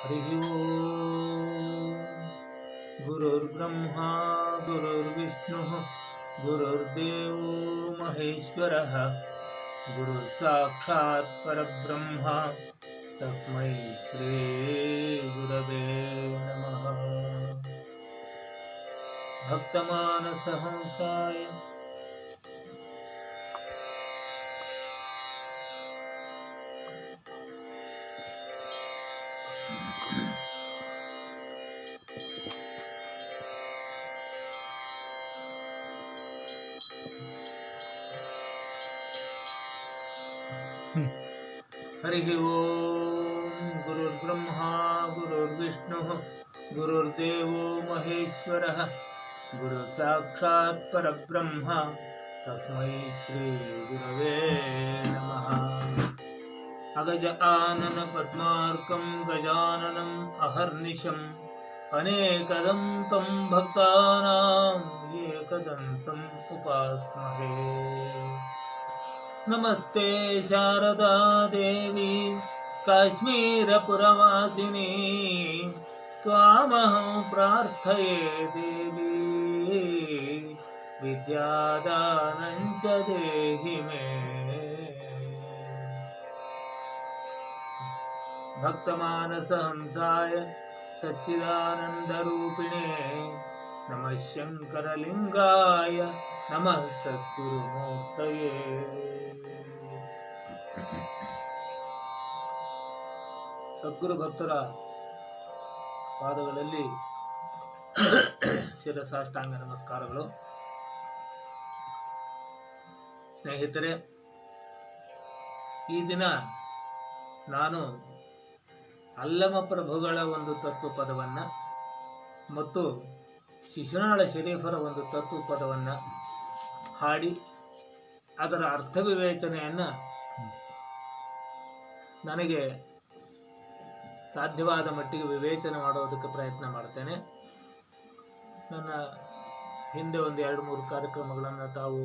हरिः ओम्। गुरुर्ब्रह्मा गुरुर्विष्णुः गुरुर्देवो महेश्वरः गुरुसाक्षात् परब्रह्म तस्मै श्री गुरवे नमः। भक्तमानसहंसाय हरिः ओम्। गुरुर्ब्रह्मा गुरुर्विष्णुः गुरुर्देवो महेश्वरः गुरुसाक्षात् परब्रह्म तस्मै श्री गुरवे नमः। अगज आनन पद्मार्कं गजाननम् अहर्निशम् अनेकदं तं भक्तानां एकदन्तम् उपास्महे। नमस्ते शारदा देवी काश्मीरपुरवासिनी त्वामहं प्रार्थये देवी विद्यादानं च देहि मे। भक्तमानसहंसाय सच्चिदानन्दरूपिणे नमः शङ्करलिङ्गाय नमः सद्गुरुमूर्तये। ಸದ್ಗುರು ಭಕ್ತರ ಪಾದಗಳಲ್ಲಿ ಶಿರಸಾಷ್ಟಾಂಗ ನಮಸ್ಕಾರಗಳು. ಸ್ನೇಹಿತರೆ, ಈ ದಿನ ನಾನು ಅಲ್ಲಮ ಪ್ರಭುಗಳ ಒಂದು ತತ್ವಪದವನ್ನು ಮತ್ತು ಶಿಶುನಾಳ ಶರೀಫರ ಒಂದು ತತ್ವಪದವನ್ನು ಹಾಡಿ ಅದರ ಅರ್ಥ ವಿವೇಚನೆಯನ್ನು ನನಗೆ ಸಾಧ್ಯವಾದ ಮಟ್ಟಿಗೆ ವಿವೇಚನೆ ಮಾಡೋದಕ್ಕೆ ಪ್ರಯತ್ನ ಮಾಡ್ತೇನೆ. ನನ್ನ ಹಿಂದೆ ಒಂದು 2-3 ಕಾರ್ಯಕ್ರಮಗಳನ್ನು ತಾವು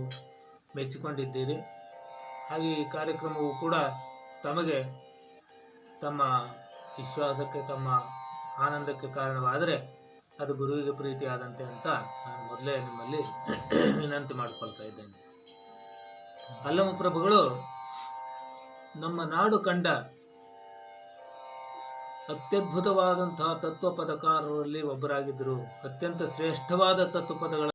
ಮೆಚ್ಚಿಕೊಂಡಿದ್ದೀರಿ. ಹಾಗೆ ಈ ಕಾರ್ಯಕ್ರಮವು ಕೂಡ ತಮಗೆ ತಮ್ಮ ವಿಶ್ವಾಸಕ್ಕೆ ತಮ್ಮ ಆನಂದಕ್ಕೆ ಕಾರಣವಾದರೆ ಅದು ಗುರುವಿಗೆ ಪ್ರೀತಿಯಾದಂತೆ ಅಂತ ನಾನು ಮೊದಲೇ ನಿಮ್ಮಲ್ಲಿ ವಿನಂತಿ ಮಾಡಿಕೊಳ್ತಾ ಇದ್ದೇನೆ. ಅಲ್ಲಮ ಪ್ರಭುಗಳು ನಮ್ಮ ನಾಡು ಕಂಡ ಅತ್ಯದ್ಭುತವಾದಂತಹ ತತ್ವಪದಕಾರರಲ್ಲಿ ಒಬ್ಬರಾಗಿದ್ದರು. ಅತ್ಯಂತ ಶ್ರೇಷ್ಠವಾದ ತತ್ವಪದಗಳ